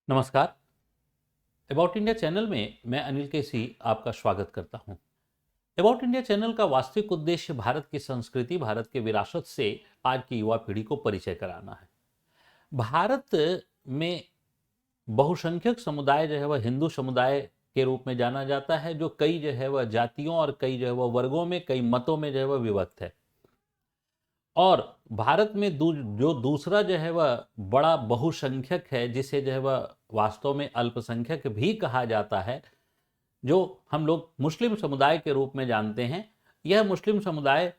नमस्कार। About India channel में मैं अनिल केसी आपका स्वागत करता हूं। अबाउट इंडिया चैनल का वास्तविक उद्देश्य भारत की संस्कृति, भारत के विरासत से आज की युवा पीढ़ी को परिचय कराना है। भारत में बहुसंख्यक समुदाय जो है वह हिंदू समुदाय के रूप में जाना जाता है, जो कई जो है वह जातियों और कई जो है वह वर्गों में, कई मतों में जो है वह विभक्त है। और भारत में जो दूसरा जो है वह बड़ा बहुसंख्यक है, जिसे जो है वह वास्तव में अल्पसंख्यक भी कहा जाता है, जो हम लोग मुस्लिम समुदाय के रूप में जानते हैं। यह मुस्लिम समुदाय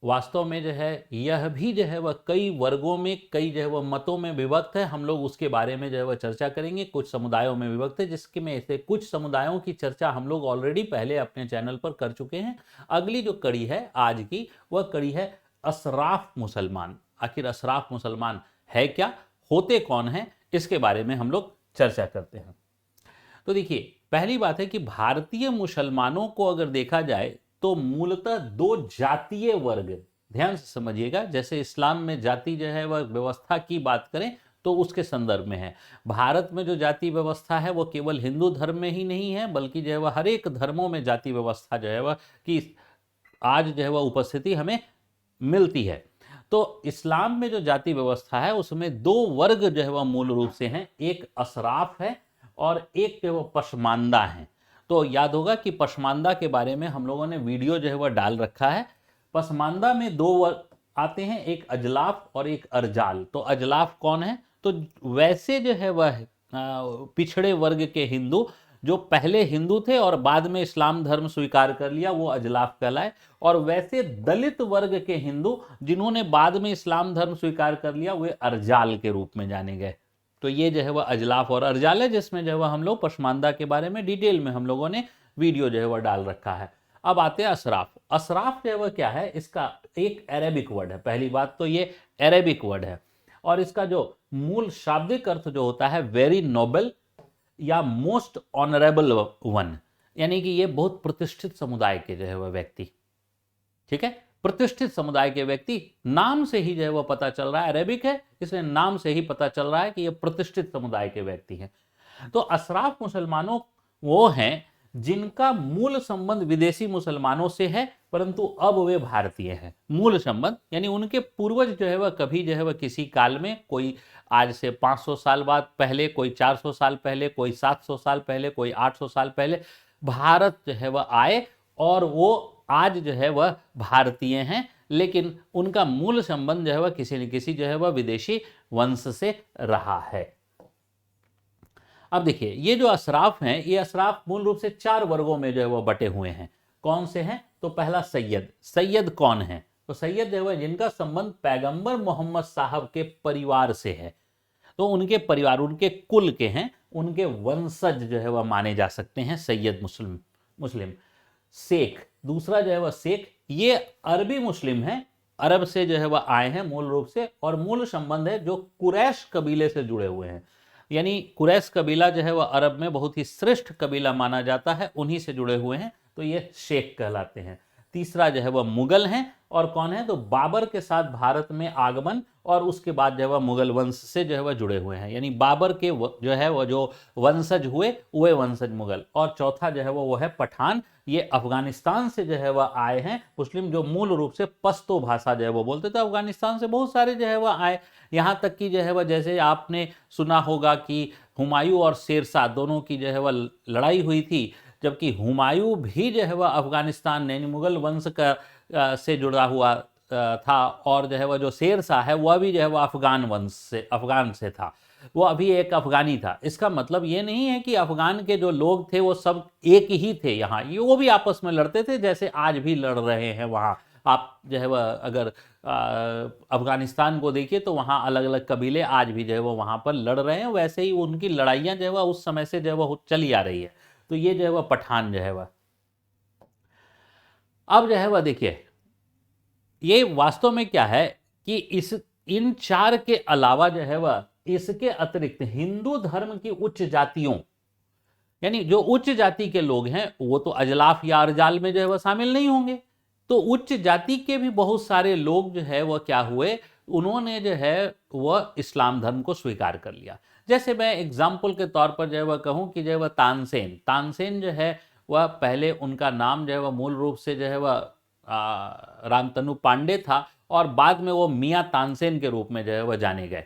वास्तव में जो है यह भी जो है वह कई वर्गों में, कई जो है वह मतों में विभक्त है। हम लोग उसके बारे में जो है वह चर्चा करेंगे। कुछ समुदायों में विभक्त है, जिसके में से कुछ समुदायों की चर्चा हम लोग ऑलरेडी पहले अपने चैनल पर कर चुके हैं। अगली जो कड़ी है आज की, वह कड़ी है अशराफ मुसलमान। आखिर अशराफ मुसलमान है क्या, होते कौन हैं, इसके बारे में हम लोग चर्चा करते हैं। तो देखिए, पहली बात है कि भारतीय मुसलमानों को अगर देखा जाए तो मूलतः दो जातीय वर्ग, ध्यान से समझिएगा। जैसे इस्लाम में जाति जो है वह व्यवस्था की बात करें तो उसके संदर्भ में है। भारत में जो जाति व्यवस्था है वो केवल हिंदू धर्म में ही नहीं है, बल्कि जो है वह हर एक धर्मों में जाति व्यवस्था जो है वह की आज जो है वह उपस्थिति हमें मिलती है। तो इस्लाम में जो जाति व्यवस्था है उसमें दो वर्ग जो है वह मूल रूप से हैं, एक अशराफ है और एक जो है वह पसमानदा है। तो याद होगा कि पसमानदा के बारे में हम लोगों ने वीडियो जो है वह डाल रखा है। पसमानदा में दो वर्ग आते हैं, एक अजलाफ और एक अर्जाल। तो अजलाफ कौन है? तो वैसे जो है वह पिछड़े वर्ग के हिंदू जो पहले हिंदू थे और बाद में इस्लाम धर्म स्वीकार कर लिया, वो अजलाफ कहलाए। और वैसे दलित वर्ग के हिंदू जिन्होंने बाद में इस्लाम धर्म स्वीकार कर लिया, वे अर्जाल के रूप में जाने गए। तो ये जो है वह अजलाफ और अर्जाल है, जिसमें जो है वह हम लोग पसमानदा के बारे में डिटेल में हम लोगों ने वीडियो जो है वह डाल रखा है। अब आते हैं अशराफ। अशराफ जो है वह क्या है? इसका एक अरेबिक वर्ड है। पहली बात तो ये अरेबिक वर्ड है और इसका जो मूल शाब्दिक अर्थ जो होता है वेरी नोबल या मोस्ट ऑनरेबल वन, यानी कि ये बहुत प्रतिष्ठित समुदाय के जो है वह व्यक्ति। ठीक है, प्रतिष्ठित समुदाय के व्यक्ति, नाम से ही जो है वह पता चल रहा है, अरेबिक है इसलिए नाम से ही पता चल रहा है कि ये प्रतिष्ठित समुदाय के व्यक्ति हैं। तो अशराफ मुसलमानों वो हैं जिनका मूल संबंध विदेशी मुसलमानों से है, परंतु अब वे भारतीय हैं। मूल संबंध यानी उनके पूर्वज जो है वह कभी जो है वह किसी काल में, कोई आज से 500 साल बाद पहले, कोई 400 साल पहले, कोई 700 साल पहले, कोई 800 साल पहले भारत जो है वह आए और वो आज जो है वह भारतीय हैं। लेकिन उनका मूल संबंध जो है वह किसी न किसी जो है वह विदेशी वंश से रहा है। अब देखिए, ये जो अशराफ हैं, ये अशराफ मूल रूप से चार वर्गों में जो है वह बटे हुए हैं। कौन से हैं? तो पहला सैयद। सैयद कौन है? तो सैयद जो है जिनका संबंध पैगंबर मोहम्मद साहब के परिवार से है, तो उनके परिवार, उनके कुल के हैं, उनके वंशज जो है वह माने जा सकते हैं सैयद मुस्लिम। शेख, दूसरा जो है वह शेख, ये अरबी मुस्लिम है, अरब से जो है वह आए हैं मूल रूप से, और मूल संबंध है जो कुरैश कबीले से जुड़े हुए हैं। यानी कुरैश कबीला जो है वह अरब में बहुत ही श्रेष्ठ कबीला माना जाता है, उन्हीं से जुड़े हुए हैं, तो ये शेख कहलाते हैं। तीसरा जो है वह मुगल हैं, और कौन है? तो बाबर के साथ भारत में आगमन और उसके बाद जो है वह मुगल वंश से जो है वह जुड़े हुए हैं, यानी बाबर के जो है वह जो वंशज हुए वे वंशज मुगल। और चौथा जो है वो है पठान। ये अफगानिस्तान से जो है वह आए हैं मुस्लिम, जो मूल रूप से पश्तो भाषा जो है वो बोलते थे। अफगानिस्तान से बहुत सारे जो है वह आए, यहाँ तक कि जो है वह, जैसे आपने सुना होगा कि हुमायूं और शेरशाह दोनों की जो है वह लड़ाई हुई थी, जबकि हुमायूं भी जो है वह अफगानिस्तान यानी मुगल वंश का से जुड़ा हुआ था, और जो है वह जो शेरशाह है वह भी जो है वह अफगान वंश से, अफगान से था, वो अभी एक अफगानी था। इसका मतलब ये नहीं है कि अफगान के जो लोग थे वो सब एक ही थे। यहाँ ये वो भी आपस में लड़ते थे जैसे आज भी लड़ रहे हैं। वहाँ आप जो है वह अगर अफगानिस्तान को देखिए तो वहाँ अलग अलग कबीले आज भी जो है वो वहाँ पर लड़ रहे हैं, वैसे ही उनकी लड़ाइयाँ जो है वह उस समय से जो है वह चली आ रही है। तो ये जो है वह पठान जो है वह, अब जो है वह देखिए, ये वास्तव में क्या है कि इन चार के अलावा जो है वह, इसके अतिरिक्त हिंदू धर्म की उच्च जातियों, यानी जो उच्च जाति के लोग हैं वो तो अजलाफ या अर्जाल में जो है वह शामिल नहीं होंगे। तो उच्च जाति के भी बहुत सारे लोग जो है वह क्या हुए, उन्होंने जो है वह इस्लाम धर्म को स्वीकार कर लिया। जैसे मैं एग्जाम्पल के तौर पर जो है वह कहूँ कि जो है वह तानसेन, तानसेन जो है वह पहले उनका नाम जो है वह मूल रूप से जो है वह रामतनु पांडे था और बाद में वो मियाँ तानसेन के रूप में जो है वह जाने गए।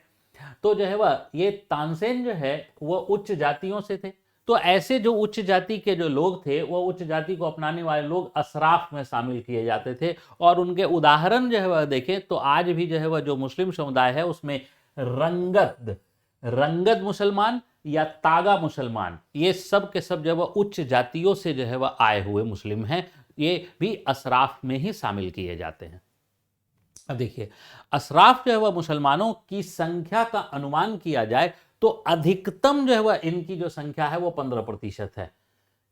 तो जो है वह ये तानसेन जो है वह उच्च जातियों से थे। तो ऐसे जो उच्च जाति के जो लोग थे वो उच्च जाति को अपनाने वाले लोग अशराफ में शामिल किए जाते थे। और उनके उदाहरण जो है वह देखें तो आज भी जो है वह जो मुस्लिम समुदाय है उसमें रंगत मुसलमान या तागा मुसलमान, ये सब के सब जो है वह उच्च जातियों से जो है वह आए हुए मुस्लिम हैं, ये भी अशराफ में ही शामिल किए जाते हैं। अब देखिए, अशराफ जो है वह मुसलमानों की संख्या का अनुमान किया जाए तो अधिकतम जो है वह इनकी जो संख्या है वो 15% है।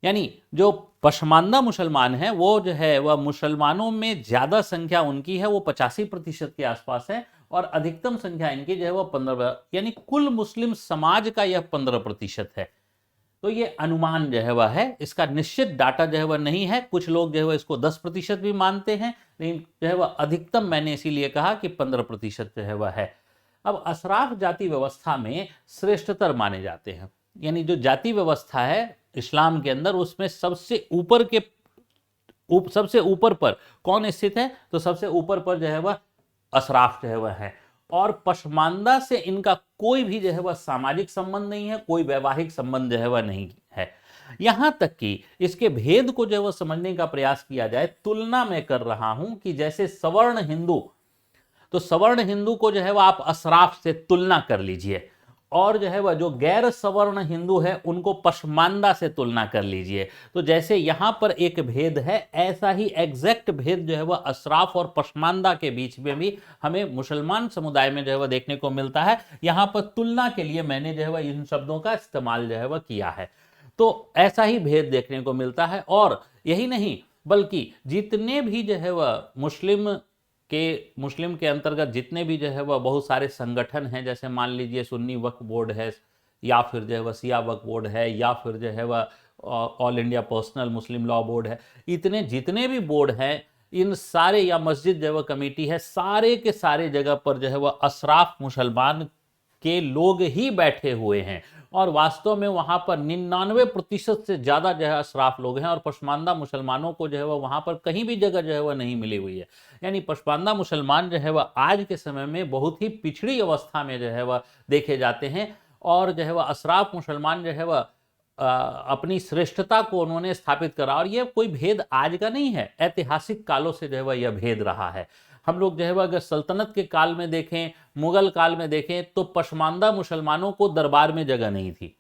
यानी जो पशमानदा मुसलमान हैं वो जो है वह मुसलमानों में ज्यादा संख्या उनकी है, वो 85% के आसपास है, और अधिकतम संख्या इनकी जो है वह 15, यानी कुल मुस्लिम समाज का यह 15% है। तो ये अनुमान जो है वह है, इसका निश्चित डाटा जो है वह नहीं है। कुछ लोग जो है वह इसको 10% भी मानते हैं, लेकिन जो है वह अधिकतम मैंने इसीलिए कहा कि 15% जो है वह है। अब अशराफ जाति व्यवस्था में श्रेष्ठतर माने जाते हैं, यानी जो जाति व्यवस्था है इस्लाम के अंदर उसमें सबसे ऊपर पर कौन स्थित है, तो सबसे ऊपर पर जो है वह अशराफ जो है वह है। और पशमानदा से इनका कोई भी जो है वह सामाजिक संबंध नहीं है, कोई वैवाहिक संबंध जो है वह नहीं है। यहां तक कि इसके भेद को जो है वह समझने का प्रयास किया जाए, तुलना में कर रहा हूं कि जैसे सवर्ण हिंदू, तो सवर्ण हिंदू को जो है वह आप अशराफ से तुलना कर लीजिए, और जो है वह जो गैर सवर्ण हिंदू है उनको पशमानदा से तुलना कर लीजिए। तो जैसे यहां पर एक भेद है, ऐसा ही एग्जैक्ट भेद जो है वह अशराफ और पशमानदा के बीच में भी हमें मुसलमान समुदाय में जो है वह देखने को मिलता है। यहां पर तुलना के लिए मैंने जो है वह इन शब्दों का इस्तेमाल जो है वह किया है। तो ऐसा ही भेद देखने को मिलता है। और यही नहीं बल्कि जितने भी जो है वह मुस्लिम के अंतर्गत जितने भी जो है वह बहुत सारे संगठन हैं, जैसे मान लीजिए सुन्नी वक्फ बोर्ड है, या फिर जो है वह शिया वक्फ बोर्ड है, या फिर जो है वह ऑल इंडिया पर्सनल मुस्लिम लॉ बोर्ड है, इतने जितने भी बोर्ड हैं, इन सारे, या मस्जिद जो है वह कमेटी है, सारे के सारे जगह पर जो है वह अशराफ मुसलमान के लोग ही बैठे हुए हैं। और वास्तव में वहां पर 99% से ज्यादा जो है अशराफ लोग हैं, और पशमानदा मुसलमानों को जो है वह वहां पर कहीं भी जगह जो है वह नहीं मिली हुई है। यानी पशमानदा मुसलमान जो है वह आज के समय में बहुत ही पिछड़ी अवस्था में जो है वह देखे जाते हैं, और जो है वह अशराफ मुसलमान जो है वह अपनी श्रेष्ठता को उन्होंने स्थापित करा। और यह कोई भेद आज का नहीं है, ऐतिहासिक कालों से जो है वह यह भेद रहा है। हम लोग जो है वह अगर सल्तनत के काल में देखें, मुगल काल में देखें, तो पशमानदा मुसलमानों को दरबार में जगह नहीं थी।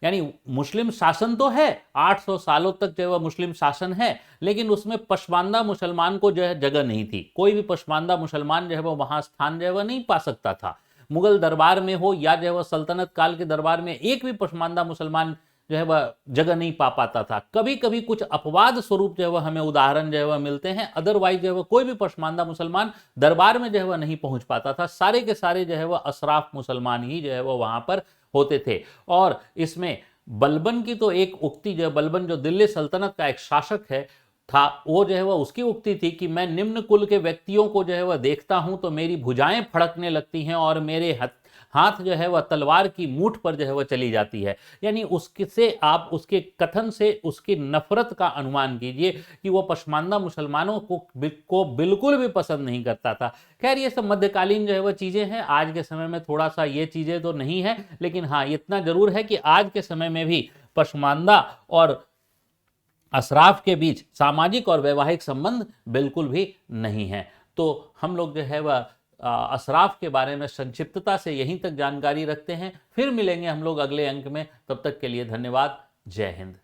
यानी मुस्लिम शासन तो है, 800 सालों तक जो है वह मुस्लिम शासन है, लेकिन उसमें पशमानदा मुसलमान को जो है जगह नहीं थी। कोई भी पशमानदा मुसलमान जो है वह वहां स्थान जो है वह नहीं पा सकता था। मुगल दरबार में हो या जो है वह सल्तनत काल के दरबार में, एक भी पशमानदा मुसलमान जो है वह जगह नहीं पा पाता था। कभी कभी कुछ अपवाद स्वरूप जो है वह हमें उदाहरण जो है वह मिलते हैं, अदरवाइज जो है वह कोई भी पशमानदा मुसलमान दरबार में जो है वह नहीं पहुंच पाता था। सारे के सारे जो है वह अशराफ मुसलमान ही जो है वह वहां पर होते थे। और इसमें बलबन की तो एक उक्ति जो है, बलबन जो दिल्ली सल्तनत का एक शासक है था, वो जो है वह उसकी उक्ति थी कि मैं निम्न कुल के व्यक्तियों को जो है वह देखता हूं तो मेरी भुजाएं फड़कने लगती हैं और मेरे हाथ जो है वह तलवार की मूठ पर जो है वह चली जाती है। यानी उससे आप उसके कथन से उसकी नफरत का अनुमान कीजिए कि वो पशमानदा मुसलमानों को बिल्कुल भी पसंद नहीं करता था। खैर ये सब मध्यकालीन जो है वह चीजें हैं, आज के समय में थोड़ा सा ये चीजें तो नहीं है, लेकिन हाँ इतना जरूर है कि आज के समय में भी पशमानदा और अशराफ के बीच सामाजिक और वैवाहिक संबंध बिल्कुल भी नहीं है। तो हम लोग जो है वह अशराफ के बारे में संक्षिप्तता से यहीं तक जानकारी रखते हैं। फिर मिलेंगे हम लोग अगले अंक में, तब तक के लिए धन्यवाद। जय हिंद।